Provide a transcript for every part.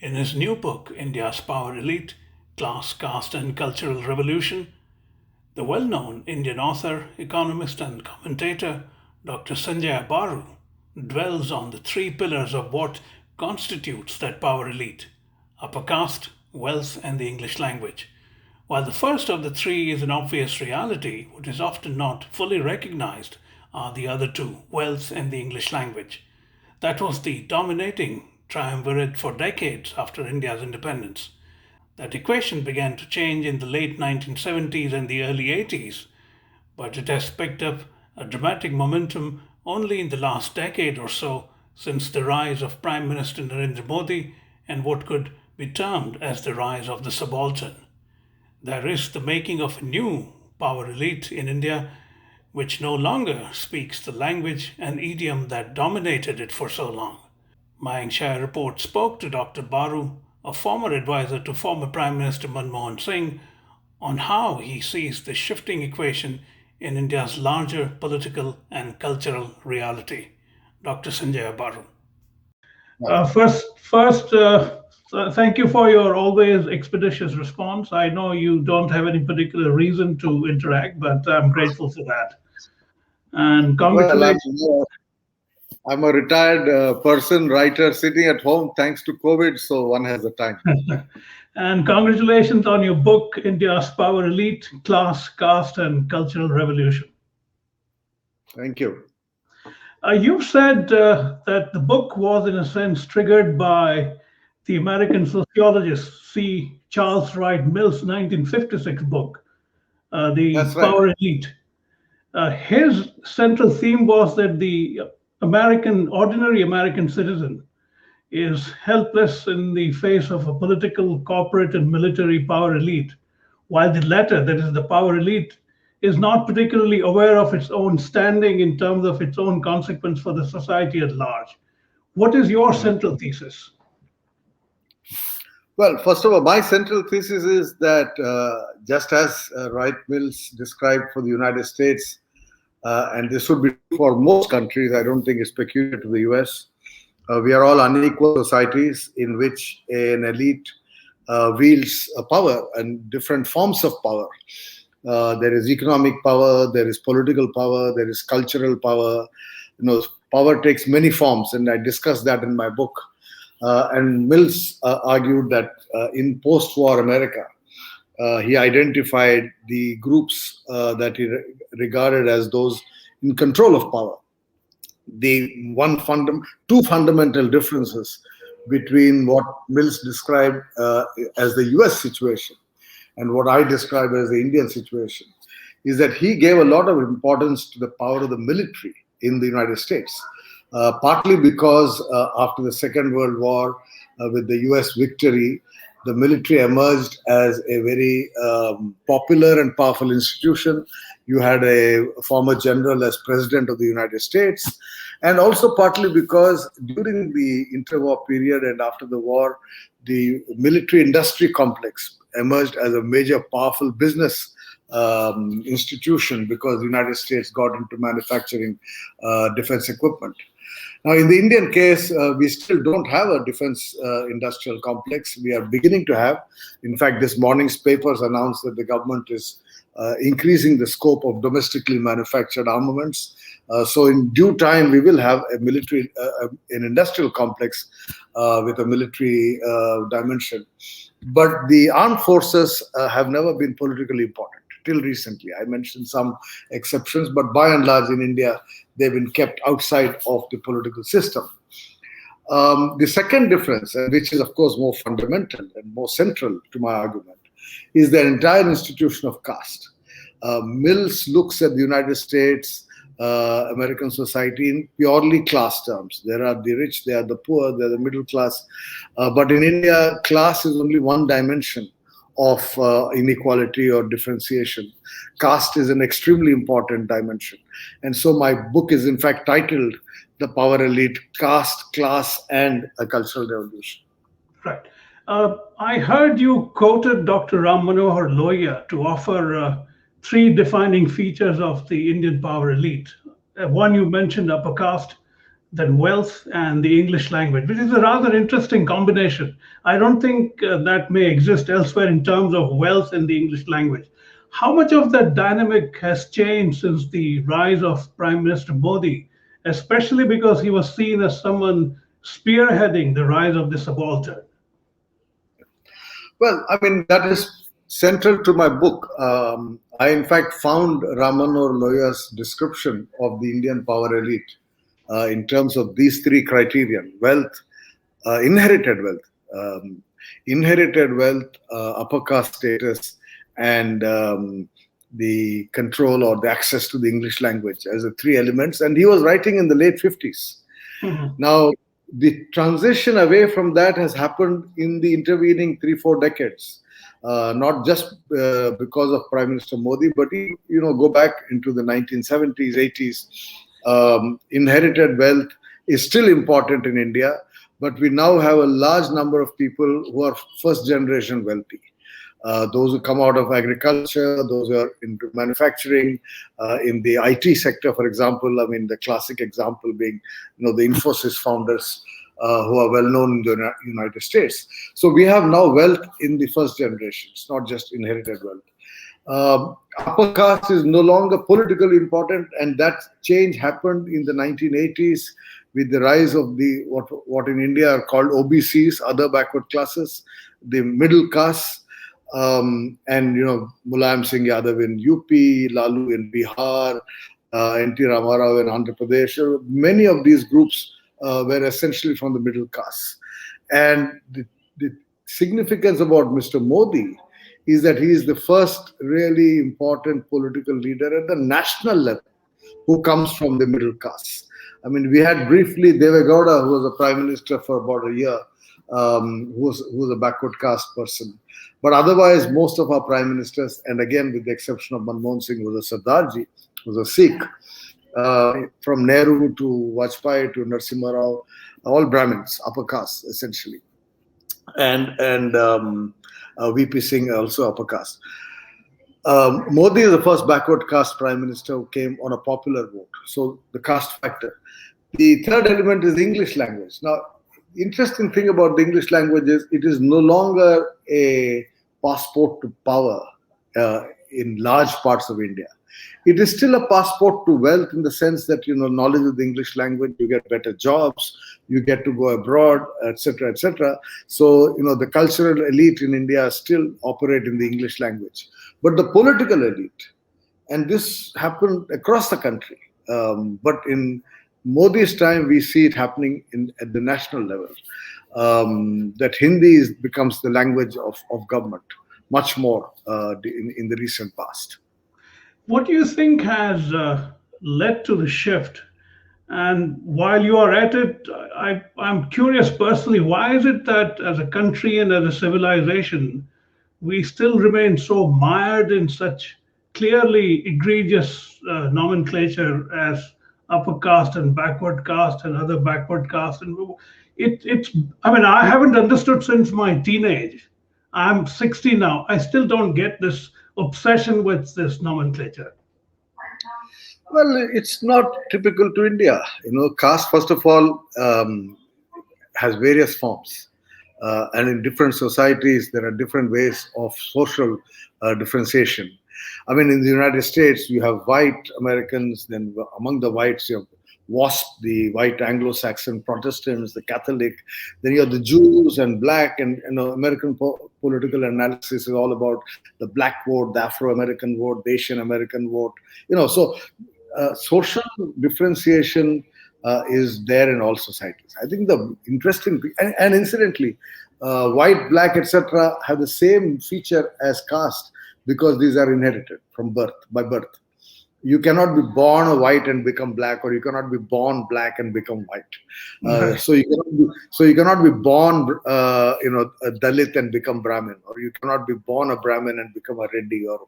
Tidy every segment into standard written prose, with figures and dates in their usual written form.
In his new book, India's Power Elite, Class, Caste and Cultural Revolution, the well-known Indian author, economist and commentator Dr. Sanjaya Baru dwells on the three pillars of what constitutes that power elite: upper caste, wealth and the English language. While the first of the three is an obvious reality, what is often not fully recognized are the other two, wealth and the English language. That was the dominating triumvirate for decades after India's independence. That equation began to change in the late 1970s and the early 80s, but it has picked up a dramatic momentum only in the last decade or so since the rise of Prime Minister Narendra Modi and what could be termed as the rise of the subaltern. There is the making of a new power elite in India which no longer speaks the language and idiom that dominated it for so long. Mayank Shah report spoke to Dr. Baru, a former advisor to former Prime Minister Manmohan Singh, on how he sees the shifting equation in India's larger political and cultural reality. Dr. Sanjaya Baru. Thank you for your always expeditious response. I know you don't have any particular reason to interact, but I'm grateful for that. And Well, congratulations. I'm a retired person, writer, sitting at home thanks to COVID, so one has the time. And congratulations on your book, India's Power Elite, Class, Caste, and Cultural Revolution. Thank you. You said that the book was, in a sense, triggered by the American sociologist C. Charles Wright Mill's 1956 book, The That's right. Power Elite. His central theme was that the ordinary American citizen is helpless in the face of a political, corporate, and military power elite, while the latter, that is the power elite, is not particularly aware of its own standing in terms of its own consequence for the society at large. What is your central thesis? Well, first of all, my central thesis is that just as Wright Mills described for the United States, and this would be for most countries, I don't think it's peculiar to the US, we are all unequal societies in which an elite wields power and different forms of power. There is economic power, there is political power, there is cultural power. Power takes many forms, and I discuss that in my book. And Mills argued that in post-war America, he identified the groups that he regarded as those in control of power. Two fundamental differences between what Mills described as the US situation and what I describe as the Indian situation is that he gave a lot of importance to the power of the military in the United States. Partly because after the Second World War, with the US victory, the military emerged as a very popular and powerful institution. You had a former general as president of the United States. And also partly because during the interwar period and after the war, the military industry complex emerged as a major powerful business institution because the United States got into manufacturing defense equipment. Now, in the Indian case, we still don't have a defense industrial complex. We are beginning to have. In fact, this morning's papers announced that the government is increasing the scope of domestically manufactured armaments. So in due time, we will have a military, an industrial complex with a military dimension. But the armed forces have never been politically important till recently. I mentioned some exceptions, but by and large in India, they've been kept outside of the political system. The second difference, which is of course more fundamental and more central to my argument, is the entire institution of caste. Mills looks at the United States, American society in purely class terms. There are the rich, there are the poor, there are the middle class. But in India, class is only one dimension of inequality or differentiation. Caste is an extremely important dimension. And so my book is in fact titled The Power Elite, Caste, Class, and a Cultural Revolution. Right. I heard you quoted Dr. Ram Manohar Lohia to offer three defining features of the Indian power elite. One, you mentioned upper caste. than wealth and the English language, which is a rather interesting combination. I don't think that may exist elsewhere in terms of wealth and the English language. How much of that dynamic has changed since the rise of Prime Minister Modi, especially because he was seen as someone spearheading the rise of the subaltern? Well, I mean, that is central to my book. I, in fact, found Ramanor Loya's description of the Indian power elite in terms of these three criterion: wealth, inherited wealth, upper caste status, and the control or the access to the English language as the three elements. And he was writing in the late 50s. Now, the transition away from that has happened in the intervening 3-4 decades, not just because of Prime Minister Modi, but go back into the 1970s, 80s. Inherited wealth is still important in India, but we now have a large number of people who are first generation wealthy. Those who come out of agriculture, those who are into manufacturing, in the IT sector, for example. I mean, the classic example being, the Infosys founders, who are well known in the United States. So we have now wealth in the first generation. It's not just inherited wealth. Upper caste is no longer politically important, and that change happened in the 1980s with the rise of the what in India are called OBCs, other backward classes, the middle caste. And Mulayam Singh Yadav in UP, Lalu in Bihar, N.T. Ramarao in Andhra Pradesh. Many of these groups were essentially from the middle caste. And the significance about Mr. Modi is that he is the first really important political leader at the national level who comes from the middle caste. I mean, we had briefly Deve Gowda, who was a prime minister for about a year, who was a backward caste person. But otherwise, most of our prime ministers, and again with the exception of Manmohan Singh, was a Sardarji, was a Sikh, from Nehru to Vajpayee to Narasimha Rao, all Brahmins, upper caste essentially, and VP Singh also upper caste. Modi is the first backward caste prime minister who came on a popular vote. So the caste factor. The third element is the English language. Now, the interesting thing about the English language is it is no longer a passport to power in large parts of India. It is still a passport to wealth in the sense that, knowledge of the English language, you get better jobs, you get to go abroad, etc., etc. So, the cultural elite in India still operate in the English language. But the political elite, and this happened across the country, but in Modi's time, we see it happening at the national level, that Hindi becomes the language of government much more in the recent past. What do you think has led to the shift? And while you are at it, I'm curious personally, why is it that as a country and as a civilization, we still remain so mired in such clearly egregious nomenclature as upper caste and backward caste and other backward caste? And I haven't understood since my teenage. I'm 60 now. I still don't get this obsession with this nomenclature. Well, it's not typical to India. Caste, first of all, has various forms. And in different societies, there are different ways of social differentiation. I mean, in the United States, you have white Americans, then among the whites, you have WASP, the white Anglo-Saxon Protestants, the Catholic, then you have the Jews and black, and American political analysis is all about the black vote, the Afro-American vote, the Asian American vote. So social differentiation is there in all societies. I think the interesting, and incidentally, white, black, etc., have the same feature as caste because these are inherited from by birth. You cannot be born a white and become black, or you cannot be born black and become white. So you cannot be born, a Dalit and become Brahmin, or you cannot be born a Brahmin and become a Reddy or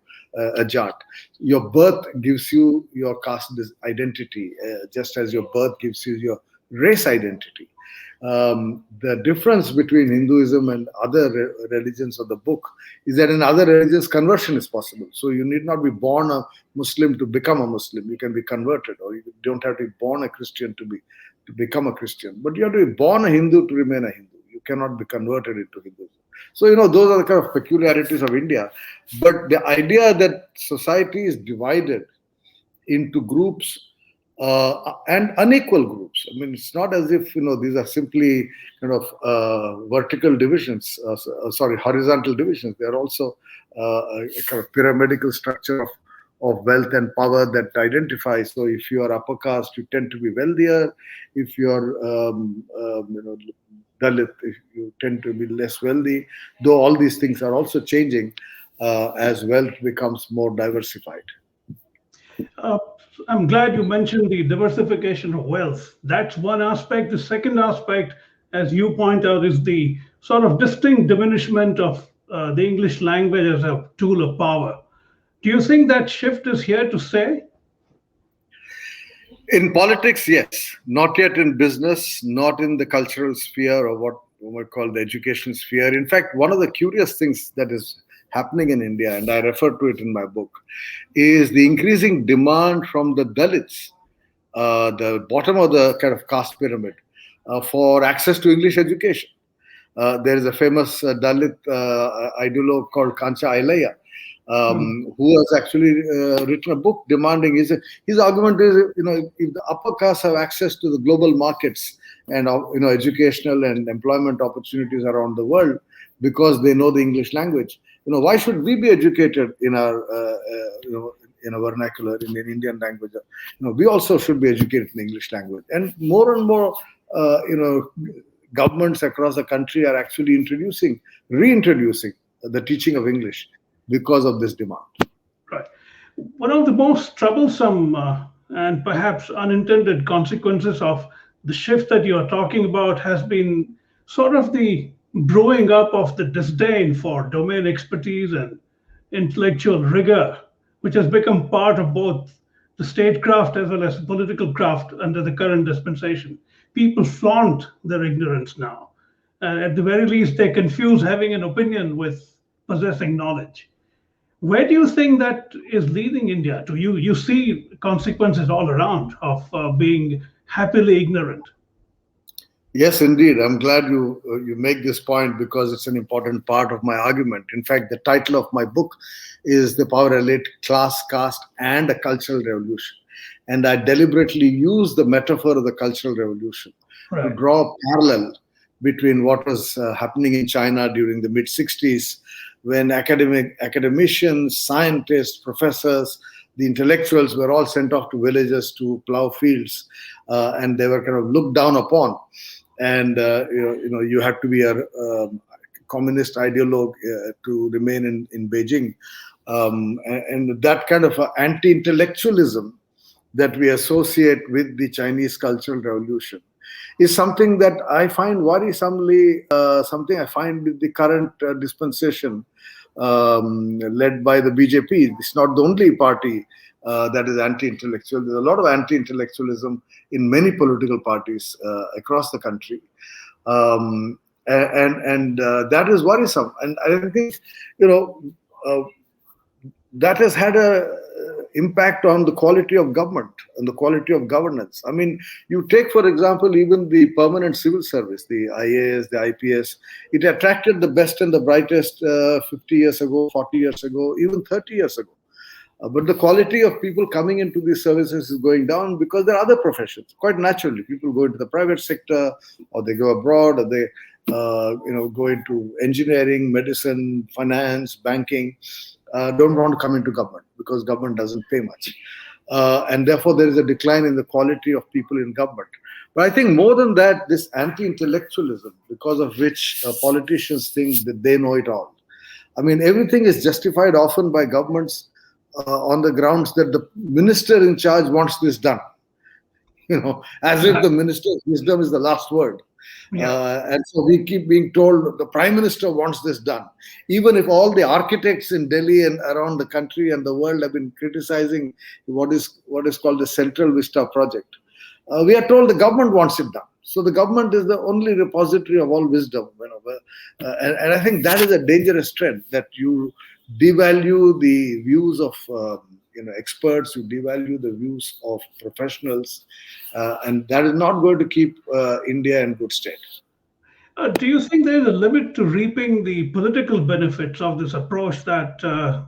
a Jat. Your birth gives you your caste identity, just as your birth gives you your race identity. The difference between Hinduism and other religions of the book is that in other religions, conversion is possible. So you need not be born a Muslim to become a Muslim. You can be converted, or you don't have to be born a Christian to be to become a Christian, but you have to be born a Hindu to remain a Hindu. You cannot be converted into Hinduism. So, those are the kind of peculiarities of India. But the idea that society is divided into groups and unequal groups. I mean, it's not as if, these are simply kind of vertical divisions, horizontal divisions. They are also a kind of pyramidal structure of wealth and power that identifies. So if you are upper caste, you tend to be wealthier. If you are, Dalit, if you tend to be less wealthy, though all these things are also changing as wealth becomes more diversified. I'm glad you mentioned the diversification of wealth. That's one aspect. The second aspect, as you point out, is the sort of distinct diminishment of the English language as a tool of power. Do you think that shift is here to stay? In politics, yes. Not yet in business, not in the cultural sphere or what we might call the education sphere. In fact, one of the curious things that is happening in India, and I refer to it in my book, is the increasing demand from the Dalits, the bottom of the kind of caste pyramid, for access to English education. There is a famous Dalit ideologue called Kancha Ailaya, who has actually written a book demanding his argument is, if the upper castes have access to the global markets and educational and employment opportunities around the world because they know the English language, why should we be educated in our in a vernacular, in an Indian language? We also should be educated in the English language. And more, governments across the country are actually reintroducing the teaching of English because of this demand. Right. One of the most troublesome and perhaps unintended consequences of the shift that you are talking about has been sort of the brewing up of the disdain for domain expertise and intellectual rigor, which has become part of both the statecraft as well as political craft under the current dispensation. People flaunt their ignorance now. At the very least, they confuse having an opinion with possessing knowledge. Where do you think that is leading India to? You see consequences all around of being happily ignorant. Yes, indeed. I'm glad you make this point because it's an important part of my argument. In fact, the title of my book is The Power Elite, Class, Caste, and a Cultural Revolution. And I deliberately use the metaphor of the Cultural Revolution to draw a parallel between what was happening in China during the mid-60s, when academicians, scientists, professors, the intellectuals were all sent off to villages to plow fields, and they were kind of looked down upon. And you had to be a communist ideologue to remain in Beijing, and that kind of anti-intellectualism that we associate with the Chinese Cultural Revolution is something that I find worrisomely something I find with the current dispensation led by the BJP. It's not the only party that is anti-intellectual. There's a lot of anti-intellectualism in many political parties across the country, and that is worrisome. And I think that has had a impact on the quality of government and the quality of governance. I mean, you take, for example, even the permanent civil service, the IAS, the IPS, it attracted the best and the brightest 50 years ago, 40 years ago, even 30 years ago. But the quality of people coming into these services is going down because there are other professions. Quite naturally, people go into the private sector, or they go abroad, or they go into engineering, medicine, finance, banking. Don't want to come into government because government doesn't pay much. And therefore, there is a decline in the quality of people in government. But I think more than that, this anti-intellectualism, because of which politicians think that they know it all. I mean, everything is justified often by governments on the grounds that the minister in charge wants this done. As if the minister's wisdom is the last word. Yeah. And so we keep being told the Prime Minister wants this done. Even if all the architects in Delhi and around the country and the world have been criticizing what is called the Central Vista project, we are told the government wants it done. So the government is the only repository of all wisdom. And I think that is a dangerous trend, that you devalue the views of experts, you devalue the views of professionals, and that is not going to keep India in good state. Do you think there is a limit to reaping the political benefits of this approach that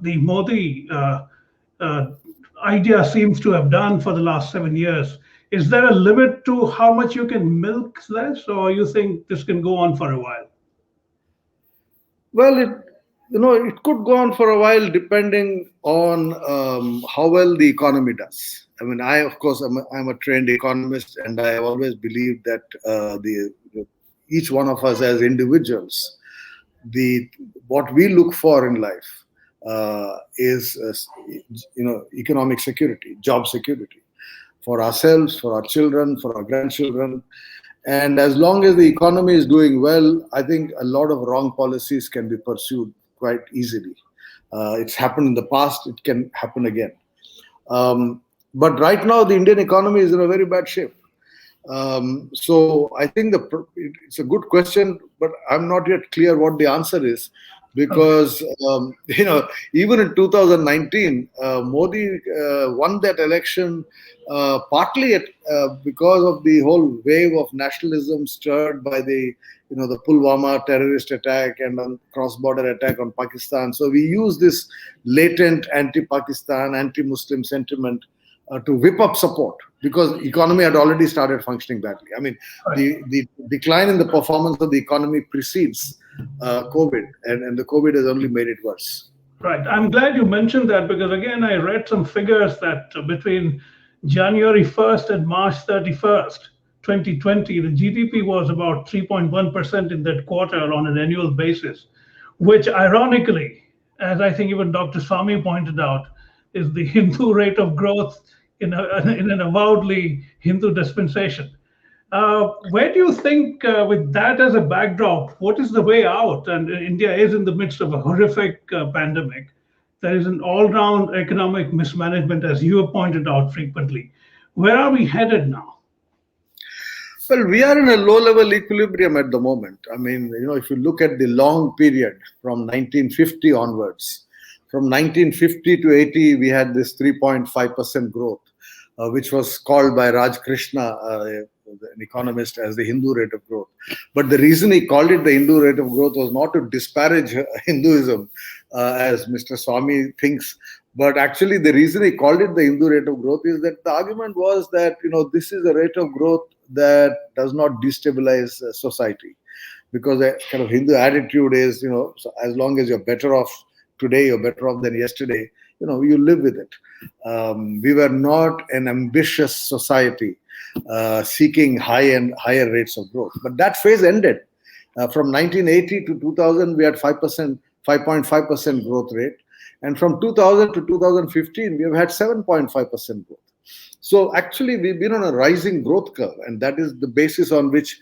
the Modi uh, idea seems to have done for the last 7 years? Is there a limit to how much you can milk this, or you think this can go on for a while? Well, it could go on for a while depending on how well the economy does. I mean, of course, I'm a trained economist, and I have always believed that each one of us as individuals, what we look for in life is economic security, job security for ourselves, for our children, for our grandchildren. And as long as the economy is doing well, I think a lot of wrong policies can be pursued quite easily. It's happened in the past, it can happen again. But right now, the Indian economy is in a very bad shape. So I think it's a good question, but I'm not yet clear what the answer is, because even in 2019, Modi won that election partly because of the whole wave of nationalism stirred by the Pulwama terrorist attack and cross-border attack on Pakistan. So we use this latent anti-Pakistan, anti-Muslim sentiment to whip up support, because economy had already started functioning badly. I mean, the decline in the performance of the economy precedes COVID, and the COVID has only made it worse. Right. I'm glad you mentioned that, because again, I read some figures that between January 1st and March 31st, 2020, the GDP was about 3.1% in that quarter on an annual basis, which ironically, as I think even Dr. Swami pointed out, is the Hindu rate of growth in an avowedly Hindu dispensation. Where do you think, with that as a backdrop, what is the way out? And India is in the midst of a horrific pandemic. There is an all-round economic mismanagement, as you have pointed out frequently. Where are we headed now? Well, we are in a low-level equilibrium at the moment. I mean, if you look at the long period from 1950 onwards, from 1950 to 80, we had this 3.5% growth, which was called by Raj Krishna, an economist, as the Hindu rate of growth. But the reason he called it the Hindu rate of growth was not to disparage Hinduism, as Mr. Swami thinks. But actually, the reason he called it the Hindu rate of growth is that the argument was that, this is a rate of growth that does not destabilize society. Because a kind of Hindu attitude is, so as long as you're better off today, you're better off than yesterday, you live with it. We were not an ambitious society seeking higher rates of growth. But that phase ended. From 1980 to 2000, we had 5.5% growth rate. And from 2000 to 2015, we have had 7.5% growth. So actually, we've been on a rising growth curve, and that is the basis on which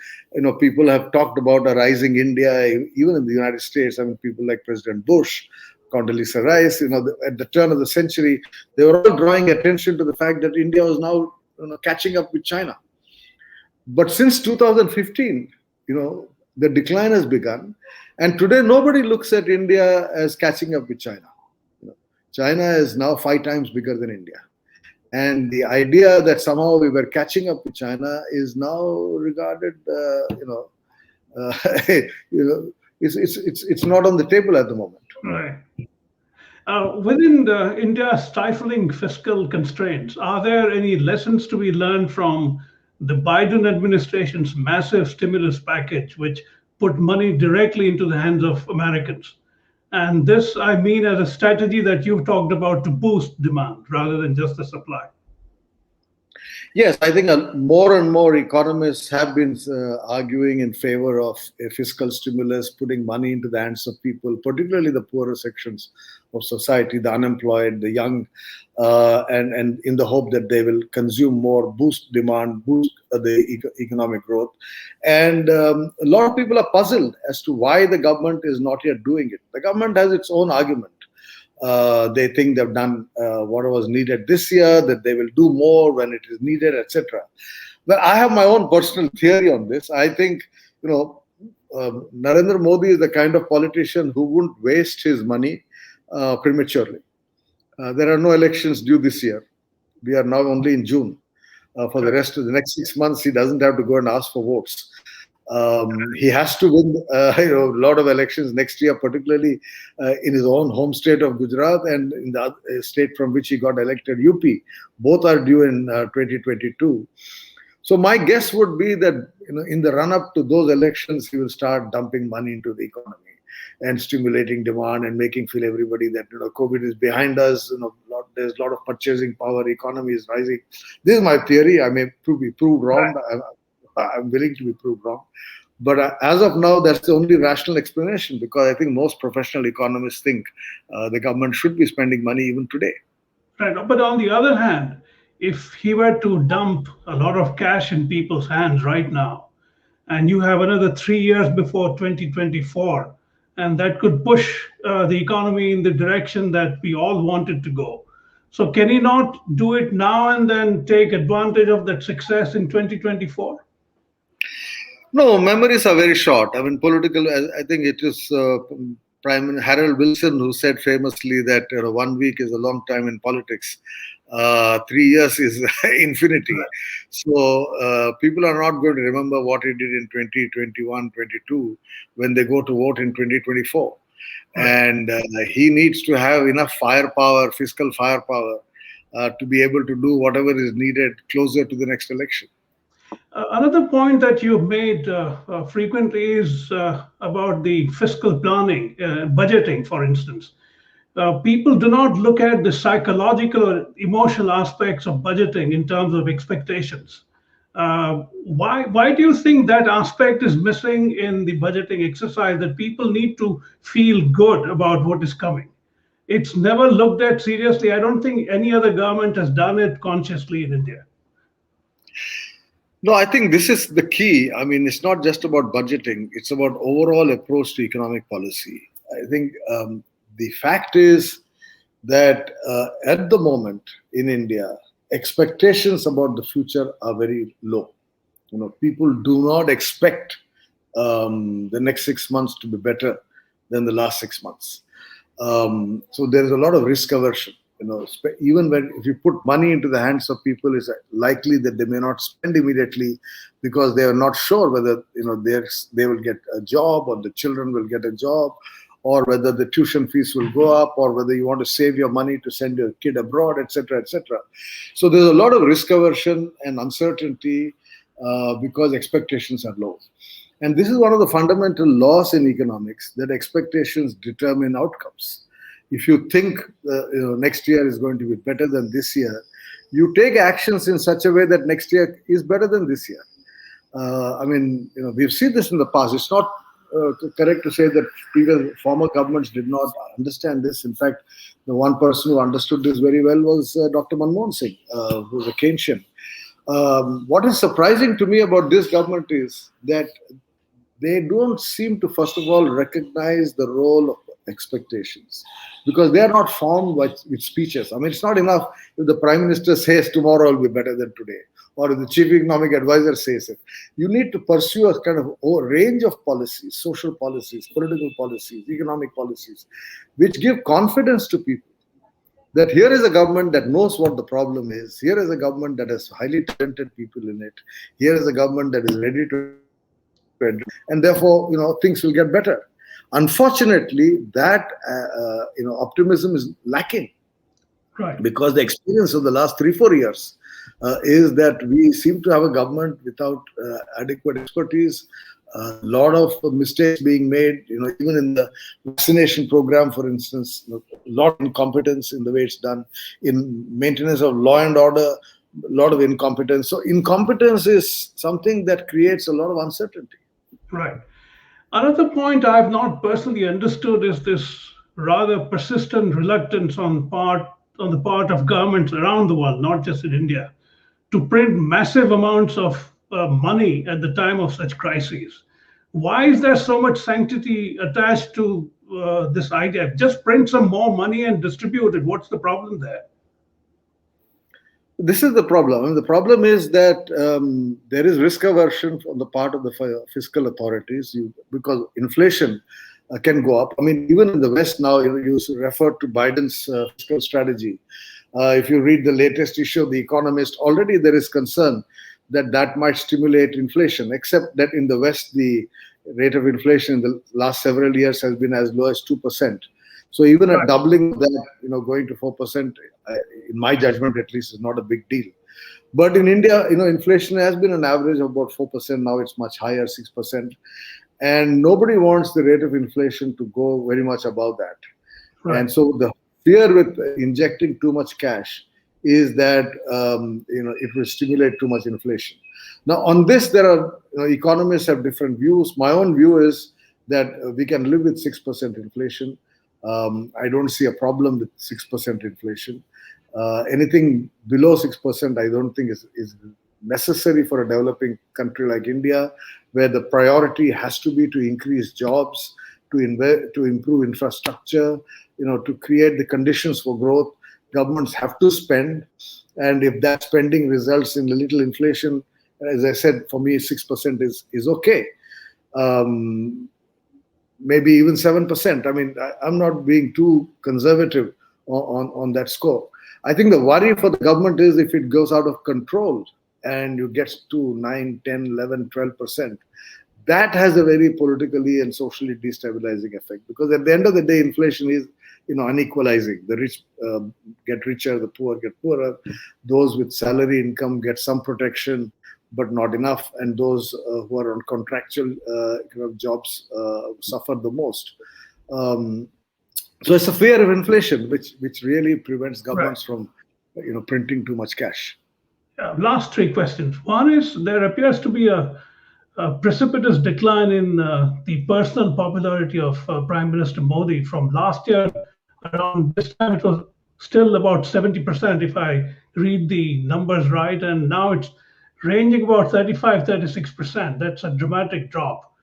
people have talked about a rising India, even in the United States. I mean, people like President Bush, Condoleezza Rice, at the turn of the century, they were all drawing attention to the fact that India was now catching up with China. But since 2015, the decline has begun, and today nobody looks at India as catching up with China. China is now 5 times bigger than India. And the idea that somehow we were catching up with China is now regarded, it's not on the table at the moment. Right. Within India's stifling fiscal constraints, are there any lessons to be learned from the Biden administration's massive stimulus package, which put money directly into the hands of Americans? And this, I mean, as a strategy that you've talked about to boost demand rather than just the supply. Yes, I think more and more economists have been arguing in favor of a fiscal stimulus, putting money into the hands of people, particularly the poorer sections of society, the unemployed, the young, and in the hope that they will consume more, boost demand, boost the economic growth. And a lot of people are puzzled as to why the government is not yet doing it. The government has its own argument. They think they've done what was needed this year, that they will do more when it is needed, etc. But I have my own personal theory on this. I think, Narendra Modi is the kind of politician who wouldn't waste his money prematurely. There are no elections due this year. We are now only in June. For the rest of the next 6 months, he doesn't have to go and ask for votes. He has to win, a lot of elections next year, particularly in his own home state of Gujarat and in the state from which he got elected, UP. Both are due in 2022. So my guess would be that in the run-up to those elections, he will start dumping money into the economy and stimulating demand and making feel everybody that COVID is behind us. There's a lot of purchasing power. Economy is rising. This is my theory. I may be proved wrong. I'm willing to be proved wrong. But as of now, that's the only rational explanation, because I think most professional economists think the government should be spending money even today. Right. But on the other hand, if he were to dump a lot of cash in people's hands right now, and you have another 3 years before 2024, and that could push the economy in the direction that we all want it to go. So can he not do it now and then take advantage of that success in 2024? No, memories are very short. I mean, I think it is Prime Minister Harold Wilson who said famously that 1 week is a long time in politics. 3 years is infinity. So people are not going to remember what he did in 2021, 22 when they go to vote in 2024. And he needs to have enough firepower, fiscal firepower, to be able to do whatever is needed closer to the next election. Another point that you've made frequently is about the fiscal planning, budgeting, for instance. People do not look at the psychological or emotional aspects of budgeting in terms of expectations. Why do you think that aspect is missing in the budgeting exercise, that people need to feel good about what is coming? It's never looked at seriously. I don't think any other government has done it consciously in India. No, I think this is the key. I mean, it's not just about budgeting. It's about overall approach to economic policy. I think the fact is that at the moment in India, expectations about the future are very low. People do not expect the next 6 months to be better than the last 6 months. So there is a lot of risk aversion. Even if you put money into the hands of people, it's likely that they may not spend immediately because they are not sure whether they will get a job, or the children will get a job, or whether the tuition fees will go up, or whether you want to save your money to send your kid abroad, etc., etc. So there's a lot of risk aversion and uncertainty because expectations are low. And this is one of the fundamental laws in economics, that expectations determine outcomes. If you think next year is going to be better than this year, you take actions in such a way that next year is better than this year. We've seen this in the past. It's not correct to say that former governments did not understand this. In fact, the one person who understood this very well was Dr. Manmohan Singh, who was a Keynesian. What is surprising to me about this government is that they don't seem to, first of all, recognize the role of expectations, because they are not formed with speeches. I mean, it's not enough if the Prime Minister says tomorrow will be better than today, or if the Chief Economic Advisor says it. You need to pursue a kind of range of policies, social policies, political policies, economic policies, which give confidence to people that here is a government that knows what the problem is. Here is a government that has highly talented people in it. Here is a government that is ready to, and therefore, things will get better. Unfortunately, that optimism is lacking, right? Because the experience of the last 3-4 years is that we seem to have a government without adequate expertise. A lot of mistakes being made, even in the vaccination program, for instance, a lot of incompetence in the way it's done. In maintenance of law and order, a lot of incompetence. So incompetence is something that creates a lot of uncertainty. Right. Another point I've not personally understood is this rather persistent reluctance on the part of governments around the world, not just in India, to print massive amounts of money at the time of such crises. Why is there so much sanctity attached to this idea? Just print some more money and distribute it. What's the problem there? This is the problem. And the problem is that there is risk aversion on the part of the fiscal authorities because inflation can go up. I mean, even in the West now, you refer to Biden's fiscal strategy. If you read the latest issue of The Economist, already there is concern that that might stimulate inflation, except that in the West, the rate of inflation in the last several years has been as low as 2%. So even a doubling of that, going to 4%, in my judgment at least, is not a big deal. But in India, inflation has been an average of about 4%. Now it's much higher, 6%. And nobody wants the rate of inflation to go very much above that. Right. And so the fear with injecting too much cash is that it will stimulate too much inflation. Now, on this, there are economists have different views. My own view is that we can live with 6% inflation. I don't see a problem with 6% inflation. Anything below 6%, I don't think is necessary for a developing country like India, where the priority has to be to increase jobs, to improve infrastructure, to create the conditions for growth. Governments have to spend, and if that spending results in a little inflation, as I said, for me 6% is okay. Maybe even 7%. I mean, I'm not being too conservative on that score. I think the worry for the government is if it goes out of control and you get to 9, 10, 11, 12%, that has a very politically and socially destabilizing effect, because at the end of the day, inflation is unequalizing. The rich get richer, the poor get poorer. Those with salary income get some protection, but not enough, and those who are on contractual jobs suffer the most. So it's a fear of inflation which really prevents governments from printing too much cash. Last three questions. One is, there appears to be a precipitous decline in the personal popularity of Prime Minister Modi. From last year, around this time, it was still about 70%, if I read the numbers right, and now it's ranging about 35, 36%. That's a dramatic drop.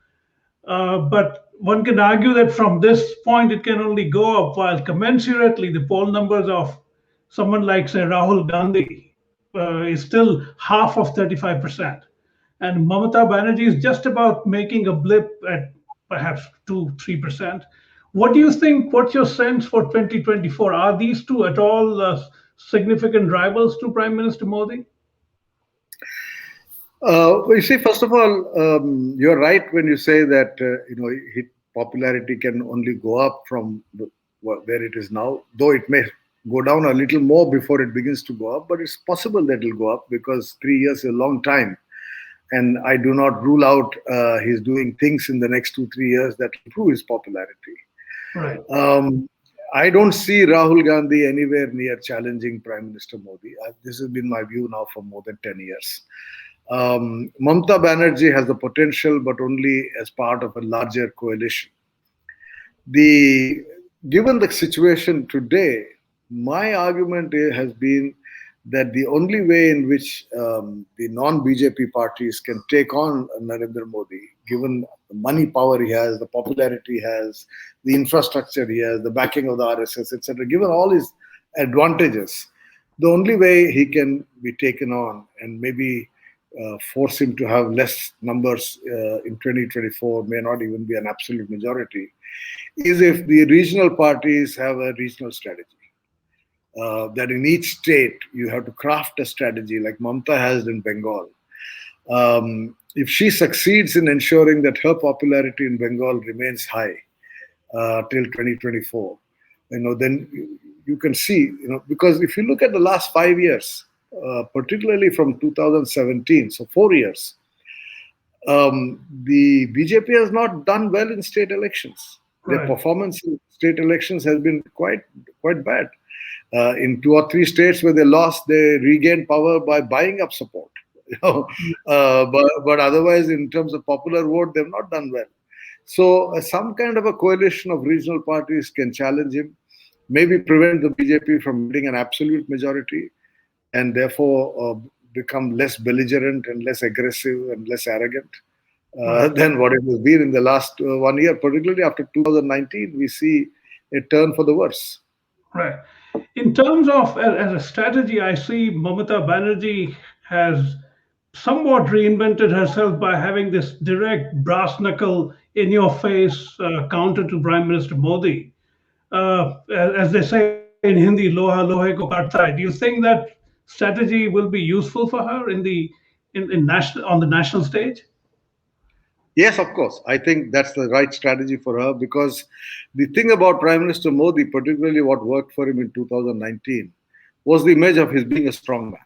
But one can argue that from this point, it can only go up, while commensurately, the poll numbers of someone like, say, Rahul Gandhi is still half of 35%. And Mamata Banerjee is just about making a blip at perhaps 2-3%. What do you think? What's your sense for 2024? Are these two at all significant rivals to Prime Minister Modi? Well, you see, first of all, you're right when you say that his popularity can only go up from where it is now, though it may go down a little more before it begins to go up, but it's possible that it'll go up, because 3 years is a long time. And I do not rule out he's doing things in the next 2-3 years that improve his popularity. Right. I don't see Rahul Gandhi anywhere near challenging Prime Minister Modi. This has been my view now for more than 10 years. Mamata Banerjee has the potential, but only as part of a larger coalition. Given the situation today, my argument has been that the only way in which the non-BJP parties can take on Narendra Modi, given the money power he has, the popularity he has, the infrastructure he has, the backing of the RSS, etc., given all his advantages, the only way he can be taken on and maybe force him to have less numbers in 2024, may not even be an absolute majority, is if the regional parties have a regional strategy. That in each state you have to craft a strategy like Mamata has in Bengal. If she succeeds in ensuring that her popularity in Bengal remains high till 2024, then you can see, because if you look at the last 5 years, particularly from 2017, so 4 years, the BJP has not done well in state elections. Their performance in state elections has been quite bad. In 2 or 3 states where they lost, they regained power by buying up support. But otherwise, in terms of popular vote, they've not done well. So some kind of a coalition of regional parties can challenge him, maybe prevent the BJP from getting an absolute majority, and therefore become less belligerent and less aggressive and less arrogant than what it has been in the last 1 year. Particularly after 2019, we see a turn for the worse. Right. In terms of as a strategy, I see Mamata Banerjee has somewhat reinvented herself by having this direct brass knuckle in your face counter to Prime Minister Modi. As they say in Hindi, loha lohe ko katta hai. Do you think that strategy will be useful for her in national on the national stage? Yes, of course. I think that's the right strategy for her because the thing about Prime Minister Modi, particularly what worked for him in 2019, was the image of his being a strong man.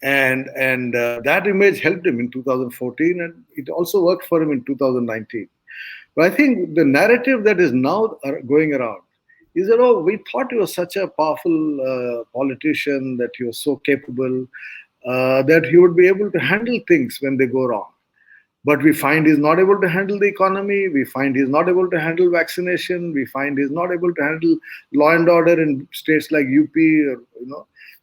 And that image helped him in 2014, and it also worked for him in 2019. But I think the narrative that is now going around is that, oh, we thought he was such a powerful politician, that he was so capable, that he would be able to handle things when they go wrong. But we find he's not able to handle the economy. We find he's not able to handle vaccination. We find he's not able to handle law and order in states like UP.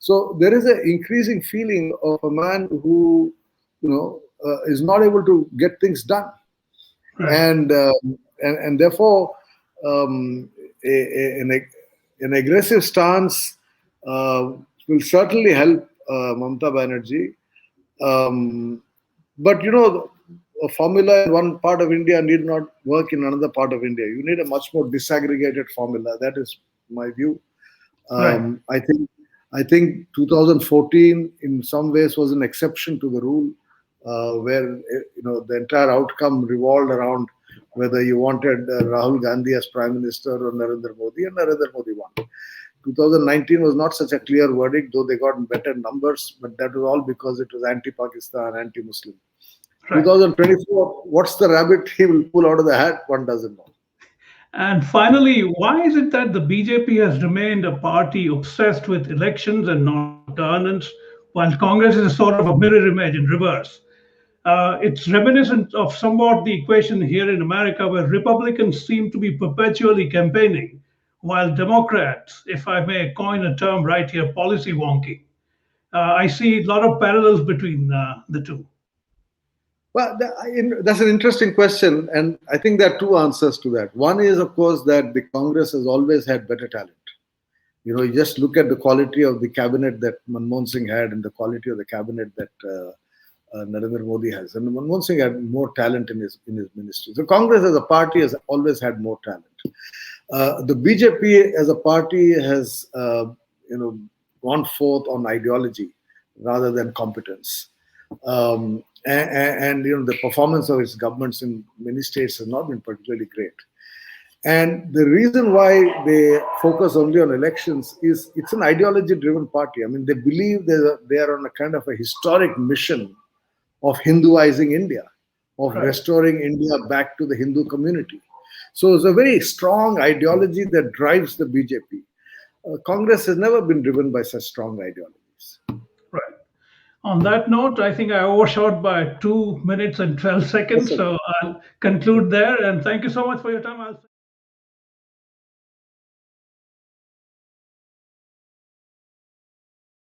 So there is an increasing feeling of a man who, is not able to get things done, Right. and therefore an aggressive stance will certainly help Mamata Banerjee. But a formula in one part of India need not work in another part of India. You need a much more disaggregated formula. That is my view. Right. I think 2014 in some ways was an exception to the rule, where the entire outcome revolved around whether you wanted Rahul Gandhi as Prime Minister or Narendra Modi, and Narendra Modi won. 2019 was not such a clear verdict, though they got better numbers, but that was all because it was anti-Pakistan, anti-Muslim. Right. 2024, what's the rabbit he will pull out of the hat? One doesn't know. And finally, why is it that the BJP has remained a party obsessed with elections and not governance, while Congress is a sort of a mirror image in reverse? It's reminiscent of somewhat the equation here in America, where Republicans seem to be perpetually campaigning, while Democrats, if I may coin a term right here, policy wonking. I see a lot of parallels between the two. Well, that's an interesting question, and I think there are two answers to that. One is, of course, that the Congress has always had better talent. You just look at the quality of the cabinet that Manmohan Singh had and the quality of the cabinet that Narendra Modi has. And Manmohan Singh had more talent in his ministry. So Congress as a party has always had more talent. The BJP as a party has, gone forth on ideology rather than competence. And the performance of its governments in many states has not been particularly great. And the reason why they focus only on elections is it's an ideology-driven party. I mean, they believe they are on a kind of a historic mission of Hinduizing India, of Right. restoring India back to the Hindu community. So it's a very strong ideology that drives the BJP. Congress has never been driven by such strong ideologies. Right. On that note, I think I overshot by 2 minutes and 12 seconds, Yes, sir. so I'll conclude there. And thank you so much for your time.